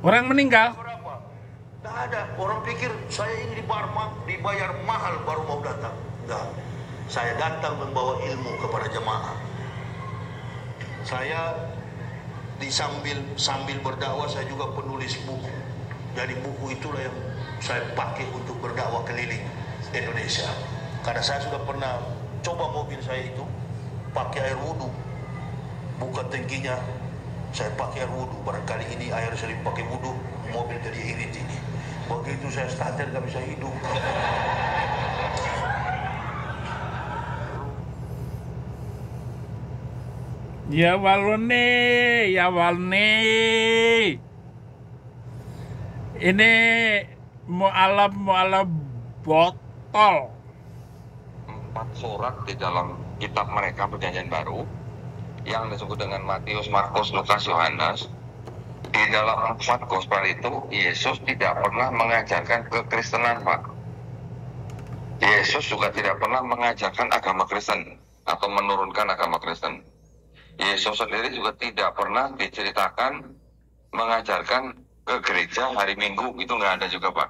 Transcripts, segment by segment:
Orang meninggal. Berapa? Tidak ada. Orang pikir saya ini dibayar mahal baru mau datang. Enggak. Saya datang membawa ilmu kepada jemaah. Saya sambil berdakwah saya juga penulis buku. Jadi buku itulah yang saya pakai untuk berdakwah keliling Indonesia. Karena saya sudah pernah coba mobil saya itu pakai air wudhu, buka tangkinya, saya pakai air wudhu. Barangkali ini air saya pakai wudhu, mobil jadi irit ini. Begitu saya starter nggak bisa hidup. Ya walone, ya walne. Ini mu'alaf botol. 4 surat di dalam kitab mereka Perjanjian Baru yang disebut dengan Matius, Markus, Lukas, Yohanes. Di dalam 4 gospel itu Yesus tidak pernah mengajarkan kekristenan, Pak. Yesus juga tidak pernah mengajarkan agama Kristen atau menurunkan agama Kristen. Yesus sendiri juga tidak pernah diceritakan mengajarkan ke gereja hari Minggu, itu nggak ada juga, Pak.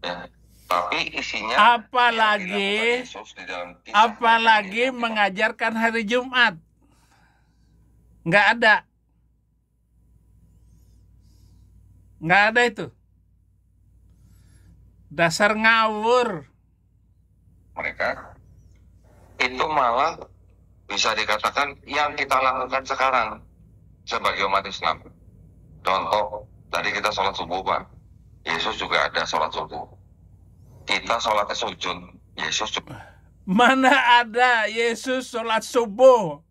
Ya. Tapi isinya Apalagi mengajarkan hari Jumat. Nggak ada. Nggak ada itu. Dasar ngawur. Mereka itu malah bisa dikatakan yang kita lakukan sekarang sebagai umat Islam. Contoh, tadi kita sholat subuh, Pak. Yesus juga ada sholat subuh. Kita sholatnya sujud. Yesus juga. Mana ada Yesus sholat subuh?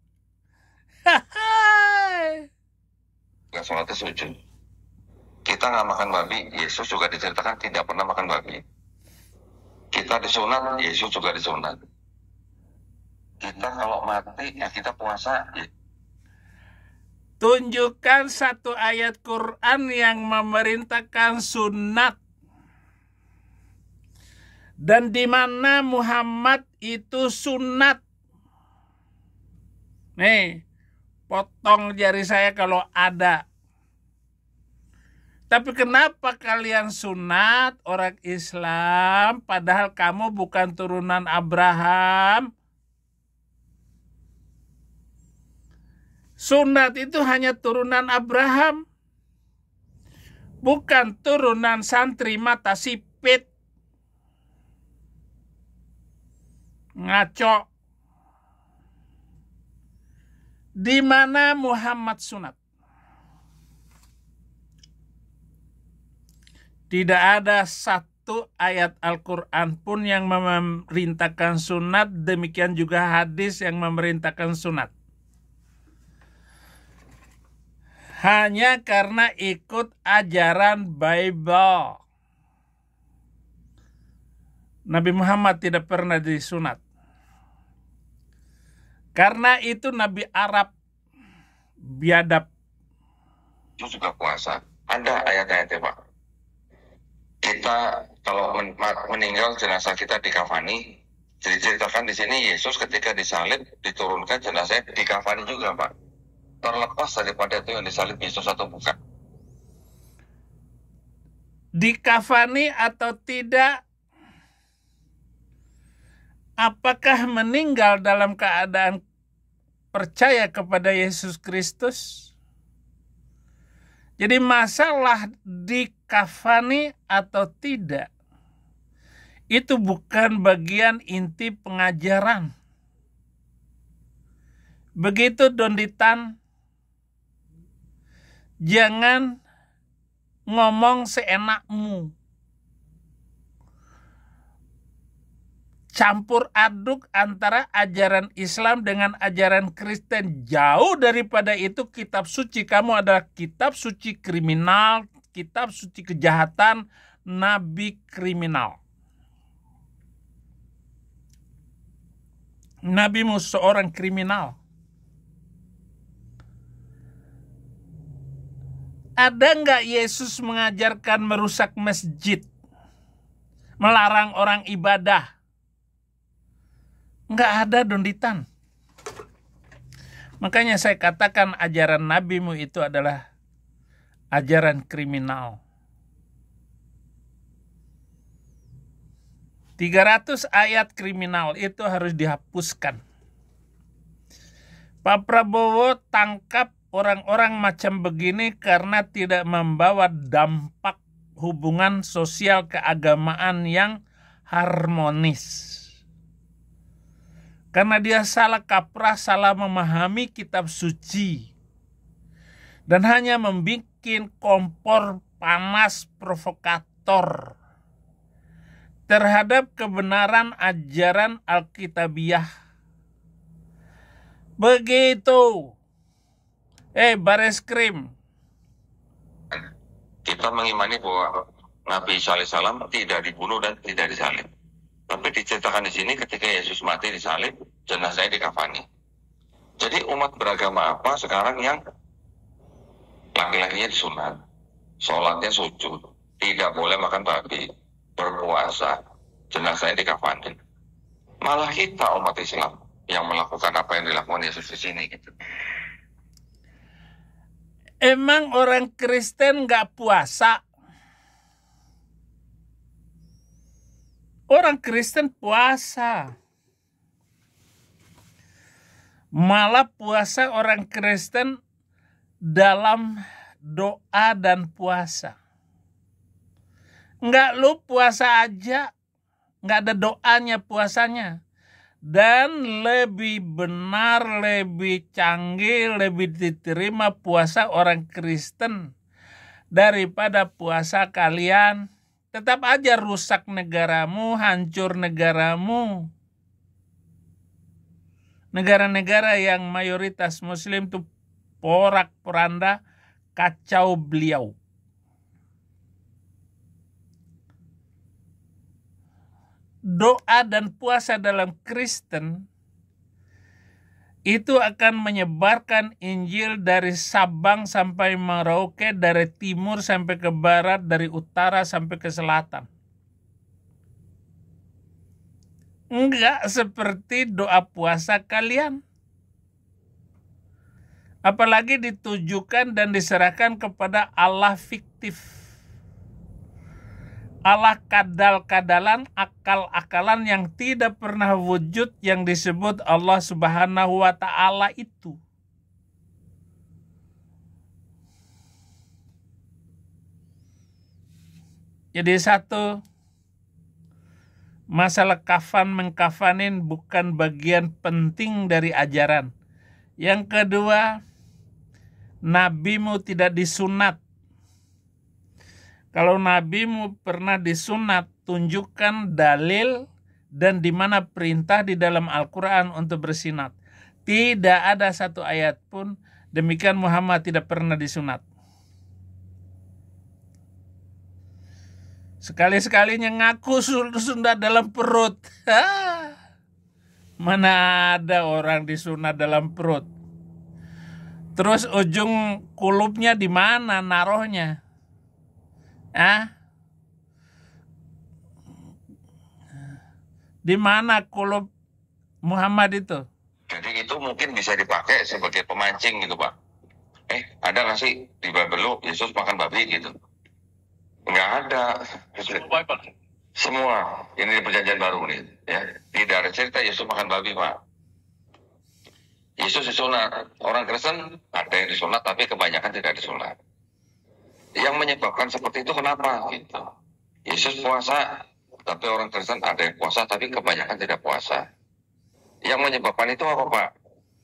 Nggak sholatnya sujud. Kita nggak makan babi. Yesus juga diceritakan tidak pernah makan babi. Kita disunat. Yesus juga disunat. Kita kalau mati, ya kita puasa. Tunjukkan satu ayat Quran yang memerintahkan sunat. Dan di mana Muhammad itu sunat. Nih, potong jari saya kalau ada. Tapi kenapa kalian sunat orang Islam padahal kamu bukan turunan Abraham? Sunat itu hanya turunan Abraham. Bukan turunan santri mata sipit. Ngaco. Di mana Muhammad sunat? Tidak ada satu ayat Al-Quran pun yang memerintahkan sunat. Demikian juga hadis yang memerintahkan sunat. Hanya karena ikut ajaran Bible. Nabi Muhammad tidak pernah disunat. Karena itu Nabi Arab biadab. Itu juga puasa. Ada ayat-ayatnya, Pak. Kita kalau meninggal jenazah kita dikafani, diceritakan di sini Yesus ketika disalib diturunkan jenazahnya dikafani juga, Pak. Terlepas daripada itu yang disalib Yesus atau bukan. Dikafani atau tidak, apakah meninggal dalam keadaan percaya kepada Yesus Kristus? Jadi masalah dikafani atau tidak, itu bukan bagian inti pengajaran. Begitu Donditan, jangan ngomong seenakmu. Campur aduk antara ajaran Islam dengan ajaran Kristen. Jauh daripada itu, kitab suci kamu adalah kitab suci kriminal, kitab suci kejahatan, nabi kriminal. Nabimu seorang kriminal. Ada nggak Yesus mengajarkan merusak masjid? Melarang orang ibadah? Nggak ada, Donditan. Makanya saya katakan ajaran nabimu itu adalah ajaran kriminal. 300 ayat kriminal itu harus dihapuskan. Pak Prabowo tangkap orang-orang macam begini karena tidak membawa dampak hubungan sosial keagamaan yang harmonis. Karena dia salah kaprah, salah memahami kitab suci. Dan hanya membuat kompor panas provokator terhadap kebenaran ajaran Alkitabiah. Begitu. Bareskrim. Kita mengimani bahwa Nabi Isa alaihissalam tidak dibunuh dan tidak disalib. Tapi diceritakan di sini ketika Yesus mati disalib, jenazahnya dikafani. Jadi umat beragama apa sekarang yang laki-lakinya disunat, sholatnya sujud, tidak boleh makan babi, berpuasa, jenazahnya dikafani. Malah kita umat Islam yang melakukan apa yang dilakukan Yesus di sini gitu. Emang orang Kristen nggak puasa? Orang Kristen puasa. Malah puasa orang Kristen dalam doa dan puasa. Enggak, lu puasa aja, enggak ada doanya puasanya. Dan lebih benar, lebih canggih, lebih diterima puasa orang Kristen daripada puasa kalian. Tetap aja rusak negaramu, hancur negaramu. Negara-negara yang mayoritas Muslim tuh porak-poranda, kacau beliau. Doa dan puasa dalam Kristen itu akan menyebarkan Injil dari Sabang sampai Merauke, dari timur sampai ke barat, dari utara sampai ke selatan. Enggak seperti doa puasa kalian. Apalagi ditujukan dan diserahkan kepada Allah fiktif. Allah kadal-kadalan, akal-akalan yang tidak pernah wujud yang disebut Allah Subhanahu wa Ta'ala itu. Jadi satu, masalah kafan mengkafanin bukan bagian penting dari ajaran. Yang kedua, nabimu tidak disunat. Kalau nabimu pernah disunat, tunjukkan dalil dan di mana perintah di dalam Al-Quran untuk bersinat. Tidak ada satu ayat pun demikian Muhammad tidak pernah disunat. Sekali-sekalinya ngaku sunat dalam perut. Mana ada orang disunat dalam perut? Terus ujung kulupnya di mana naruhnya? Di mana kulub Muhammad itu? Jadi itu mungkin bisa dipakai sebagai pemancing gitu Pak. Ada nggak sih di Bible Yesus makan babi gitu? Nggak ada. Semua ini di perjanjian baru nih, ya. Tidak ada cerita Yesus makan babi Pak. Yesus disunat. Orang Kristen ada yang disunat tapi kebanyakan tidak disunat. Yang menyebabkan seperti itu kenapa gitu? Yesus puasa, tapi orang Kristen ada yang puasa, tapi kebanyakan tidak puasa. Yang menyebabkan itu apa Pak?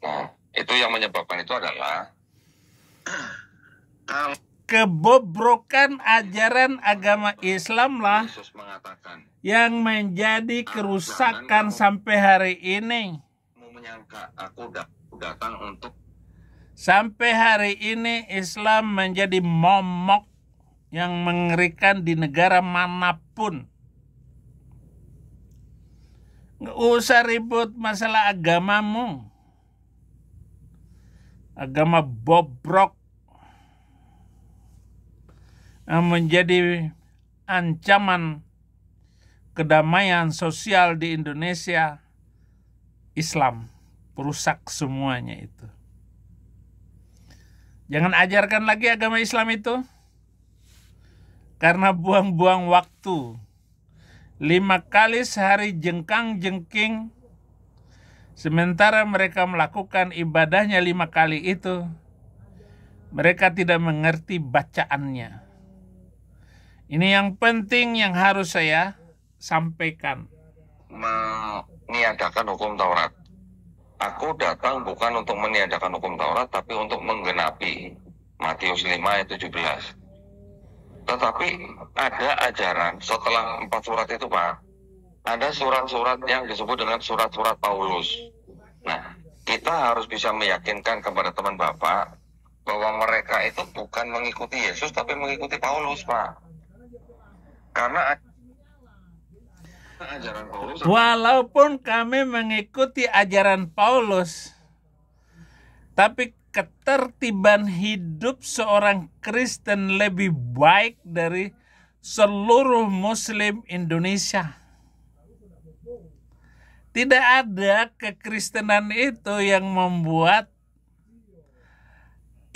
Nah, itu yang menyebabkan itu adalah kebobrokan ajaran agama Islam lah Yesus mengatakan yang menjadi kerusakan sampai hari ini. Mau menyangka aku datang untuk Sampai hari ini Islam menjadi momok yang mengerikan di negara manapun. Nggak usah ribut masalah agamamu. Agama bobrok yang menjadi ancaman kedamaian sosial di Indonesia. Islam perusak semuanya itu. Jangan ajarkan lagi agama Islam itu. karena buang-buang waktu. 5 kali sehari jengkang-jengking, sementara mereka melakukan ibadahnya 5 kali itu, mereka tidak mengerti bacaannya. Ini yang penting yang harus saya sampaikan. Meniadakan hukum Taurat. Aku datang bukan untuk meniadakan hukum Taurat, tapi untuk menggenapi Matius 5 ayat 17. Tetapi ada ajaran setelah 4 surat itu, Pak. Ada surat-surat yang disebut dengan surat-surat Paulus. Nah, kita harus bisa meyakinkan kepada teman Bapak bahwa mereka itu bukan mengikuti Yesus, tapi mengikuti Paulus, Pak. Karena ajaran Paulus, walaupun kami mengikuti ajaran Paulus, tapi ketertiban hidup seorang Kristen lebih baik dari seluruh Muslim Indonesia. Tidak ada kekristenan itu yang membuat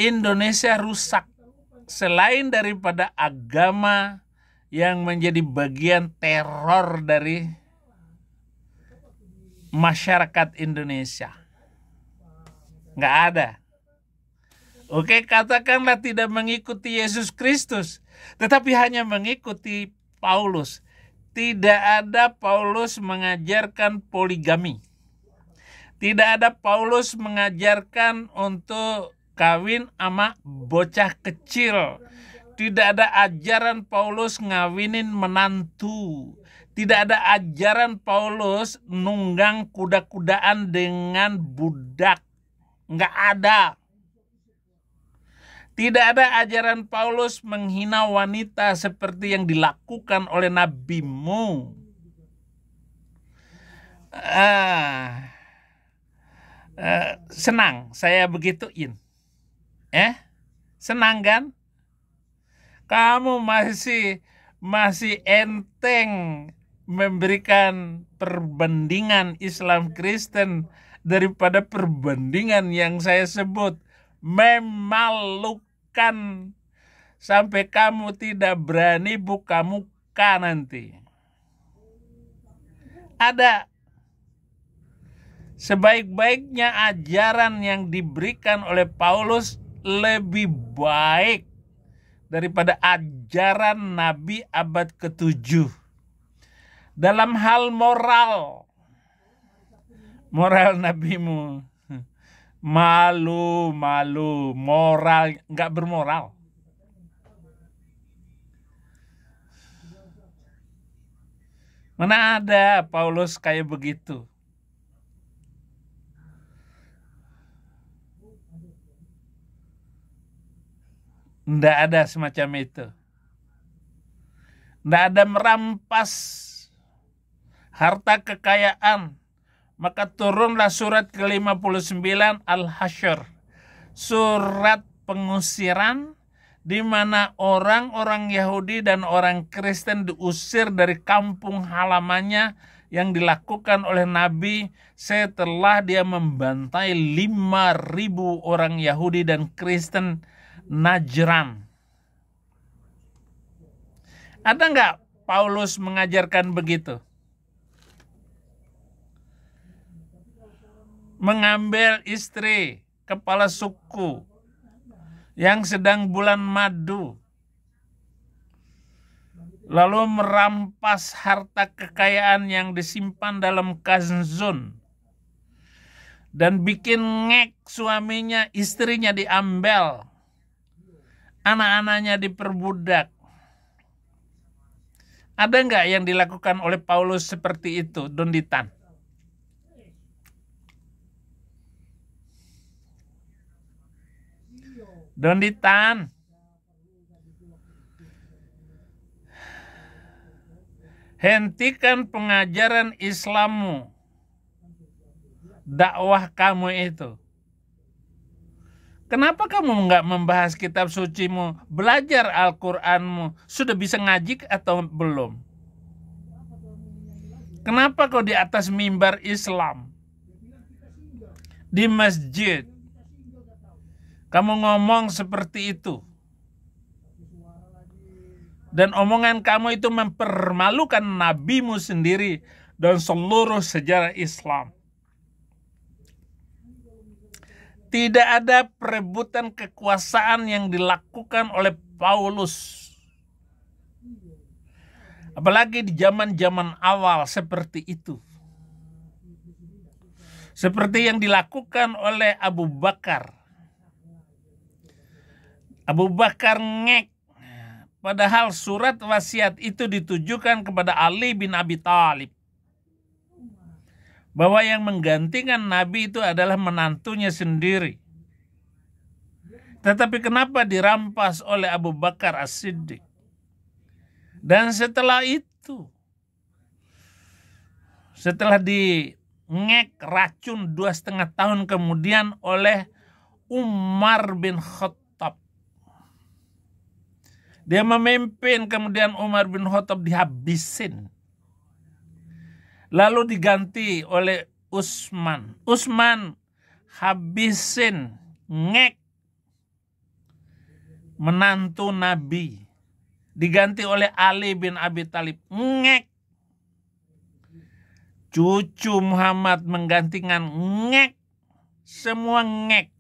Indonesia rusak, selain daripada agama yang menjadi bagian teror dari masyarakat Indonesia. Nggak ada. Oke, katakanlah tidak mengikuti Yesus Kristus, tetapi hanya mengikuti Paulus. Tidak ada Paulus mengajarkan poligami. Tidak ada Paulus mengajarkan untuk kawin sama bocah kecil. Tidak ada ajaran Paulus ngawinin menantu. Tidak ada ajaran Paulus nunggang kuda-kudaan dengan budak. Nggak ada. Tidak ada ajaran Paulus menghina wanita seperti yang dilakukan oleh nabimu. Senang saya begituin. Senang kan? Kamu masih enteng memberikan perbandingan Islam Kristen daripada perbandingan yang saya sebut memalukan, sampai kamu tidak berani buka muka nanti. Ada sebaik-baiknya ajaran yang diberikan oleh Paulus lebih baik daripada ajaran Nabi abad ke-7 dalam hal moral. Moral nabimu malu, moral nggak bermoral. Mana ada Paulus kayak begitu? Nggak ada semacam itu. Nggak ada merampas harta kekayaan. Maka turunlah surat ke-59 Al-Hasyr. Surat pengusiran di mana orang-orang Yahudi dan orang Kristen diusir dari kampung halamannya yang dilakukan oleh Nabi setelah dia membantai 5.000 orang Yahudi dan Kristen Najran. Ada nggak Paulus mengajarkan begitu? Mengambil istri kepala suku yang sedang bulan madu, lalu merampas harta kekayaan yang disimpan dalam kanzun, dan bikin ngek suaminya, istrinya diambil, anak-anaknya diperbudak. Ada nggak yang dilakukan oleh Paulus seperti itu, Donditan? Donditan, hentikan pengajaran Islammu, dakwah kamu itu. Kenapa kamu nggak membahas kitab sucimu, belajar Al-Quranmu? Sudah bisa ngaji atau belum? Kenapa kau di atas mimbar Islam, di masjid, kamu ngomong seperti itu? Dan omongan kamu itu mempermalukan nabimu sendiri dan seluruh sejarah Islam. Tidak ada perebutan kekuasaan yang dilakukan oleh Paulus. Apalagi di zaman-zaman awal seperti itu. Seperti yang dilakukan oleh Abu Bakar. Abu Bakar ngek. Padahal surat wasiat itu ditujukan kepada Ali bin Abi Thalib. Bahwa yang menggantikan Nabi itu adalah menantunya sendiri. Tetapi kenapa dirampas oleh Abu Bakar As-Siddiq? Dan setelah itu, setelah ngek racun 2,5 tahun kemudian oleh Umar bin Khattab. Dia memimpin, kemudian Umar bin Khattab dihabisin. Lalu diganti oleh Utsman. Utsman habisin, ngek menantu Nabi. Diganti oleh Ali bin Abi Thalib, ngek. Cucu Muhammad menggantikan, ngek. Semua ngek.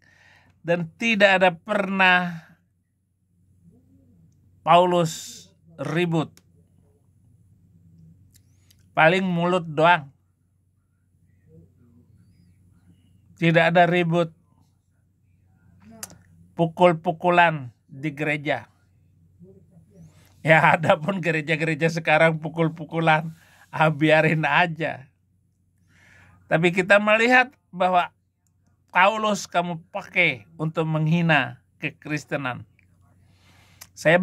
Dan tidak ada pernah Paulus ribut. Paling mulut doang. Tidak ada ribut. Pukul-pukulan di gereja. Ya, ada pun gereja-gereja sekarang pukul-pukulan. Biarin aja. Tapi kita melihat bahwa Paulus kamu pakai untuk menghina kekristenan. Saya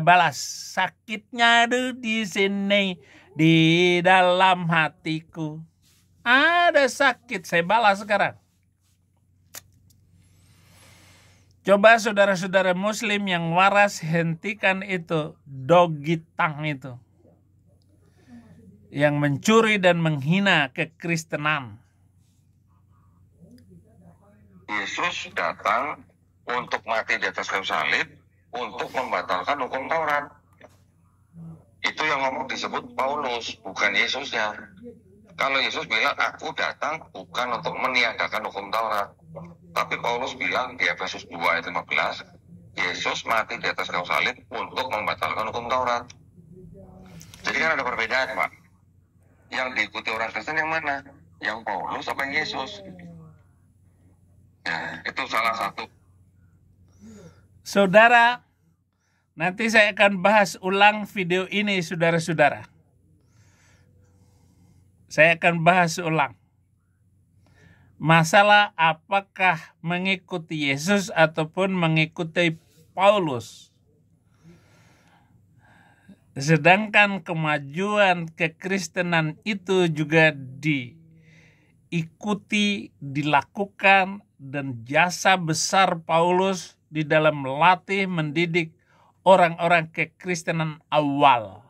balas sakitnya di sini, di dalam hatiku. Ada sakit, saya balas sekarang. Coba saudara-saudara muslim yang waras hentikan itu, dogitang itu. Yang mencuri dan menghina kekristenan. Yesus datang untuk mati di atas kayu salib, untuk membatalkan hukum Taurat. Itu yang ngomong disebut Paulus, bukan Yesusnya. Kalau Yesus bilang, aku datang bukan untuk meniadakan hukum Taurat. Tapi Paulus bilang di Efesus 2 ayat 15, Yesus mati di atas kayu salib untuk membatalkan hukum Taurat. Jadi kan ada perbedaan, Pak. Yang diikuti orang Kristen yang mana? Yang Paulus apa yang Yesus? Ya, itu salah satu. Saudara, nanti saya akan bahas ulang video ini, saudara-saudara. Saya akan bahas ulang. Masalah apakah mengikuti Yesus ataupun mengikuti Paulus. Sedangkan kemajuan kekristenan itu juga diikuti, dilakukan, dan jasa besar Paulus di dalam melatih, mendidik orang-orang kekristenan awal.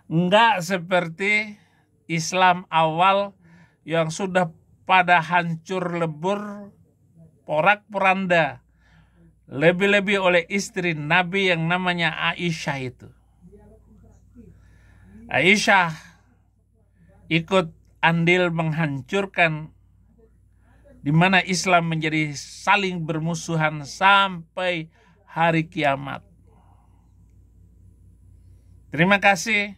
Enggak seperti Islam awal yang sudah pada hancur lebur, porak-poranda, lebih-lebih oleh istri Nabi yang namanya Aisyah itu. Aisyah ikut andil menghancurkan, di mana Islam menjadi saling bermusuhan sampai hari kiamat. Terima kasih.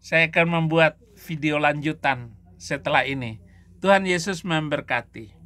Saya akan membuat video lanjutan setelah ini. Tuhan Yesus memberkati.